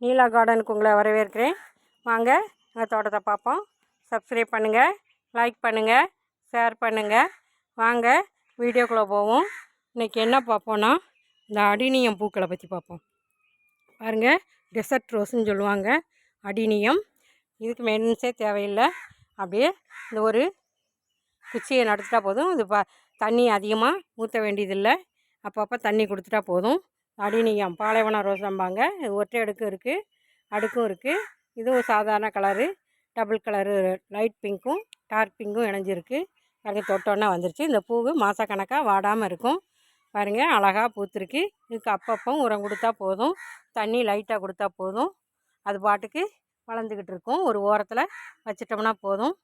நீலா கார்டனுக்கு உங்களை வரவேற்கிறேன். வாங்க எங்கள் தோட்டத்தை பார்ப்போம். சப்ஸ்கிரைப் பண்ணுங்கள், லைக் பண்ணுங்கள், ஷேர் பண்ணுங்கள். வாங்க வீடியோக்குள்ளே போவோம். இன்றைக்கி என்ன பார்ப்போன்னா, இந்த அடினியம் பூக்களை பற்றி பார்ப்போம். பாருங்கள், டெசர்ட் ரோஸ்ன்னு சொல்லுவாங்க. அடினியம் இதுக்கு மெயின்ஸே தேவையில்லை. அப்படியே இந்த ஒரு குச்சியை நடுத்துட்டா போதும். இது தண்ணி அதிகமாக ஊற்ற வேண்டியதில்லை. அப்பப்போ தண்ணி கொடுத்துட்டா போதும். அடினியம் பாலைவன ரோஸம்பாங்க. இது ஒற்றை அடுக்கும் இருக்குது, அடுக்கும் இருக்குது. இதுவும் சாதாரண கலரு, டபுள் கலரு, லைட் பிங்க்கும் டார்க் பிங்க்கும் இணைஞ்சிருக்கு. பாருங்கள், தொட்டோன்னா வந்துருச்சு. இந்த பூவு மாதக்கணக்காக வாடாமல் இருக்கும். பாருங்கள், அழகாக பூத்துருக்கு. இதுக்கு அப்பப்போ உரம் கொடுத்தா போதும், தண்ணி லைட்டாக கொடுத்தா போதும். அது பாட்டுக்கு வளர்ந்துக்கிட்டு இருக்கும். ஒரு ஓரத்தில் வச்சிட்டோம்னா போதும்,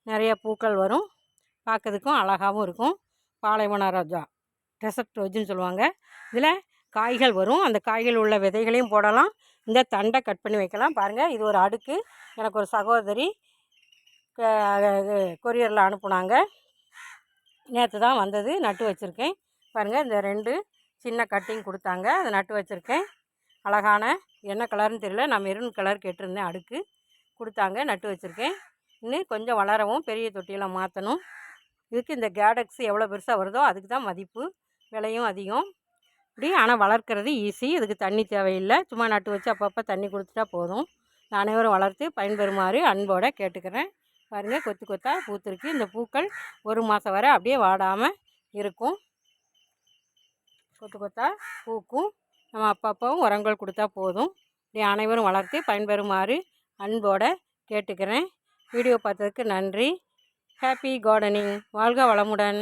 நிறைய பூக்கள் வரும். பார்க்கறதுக்கும் அழகாகவும் இருக்கும். பாலைவன ரோஜா, டெசர்ட் ரோஜுன்னு சொல்லுவாங்க. இதில் காய்கள் வரும். அந்த காய்கள் உள்ள விதைகளையும் போடலாம். இந்த தண்டை கட் பண்ணி வைக்கலாம். பாருங்கள், இது ஒரு அடுக்கு. எனக்கு ஒரு சகோதரி கொரியரில் அனுப்புனாங்க. நேற்று தான் வந்தது. நட்டு வச்சுருக்கேன். பாருங்கள், இந்த 2 சின்ன கட்டிங் கொடுத்தாங்க. அதை நட்டு வச்சுருக்கேன். அழகான என்ன கலர்னு தெரியல, நான் மெரூன் கலர் கேட்டிருந்தேன். அடுக்கு கொடுத்தாங்க, நட்டு வச்சுருக்கேன். இன்னும் கொஞ்சம் வளரவும் பெரிய தொட்டியில் மாற்றணும். இதுக்கு இந்த கேடக்ஸ் எவ்வளோ பெருசாக வருதோ அதுக்கு தான் மதிப்பு, விலையும் அதிகம். இப்படி ஆனால் வளர்க்குறது ஈஸி. இதுக்கு தண்ணி தேவையில்லை. சும்மா நட்டு வச்சு அப்பப்போ தண்ணி கொடுத்துட்டா போதும். அனைவரும் வளர்த்து பயன்பெறுமாறு அன்போடு கேட்டுக்கிறேன். பாருங்கள், கொத்து கொத்தாக பூத்துருக்கு. இந்த பூக்கள் 1 மாதம் வரை அப்படியே வாடாமல் இருக்கும். கொத்து கொத்தாக பூக்கும். நம்ம அப்பப்பவும் உரங்கள் கொடுத்தா போதும். இப்படி அனைவரும் வளர்த்து பயன்பெறுமாறு அன்போடு கேட்டுக்கிறேன். வீடியோ பார்த்ததுக்கு நன்றி. Happy gardening. வாழ்க வளமுடன்.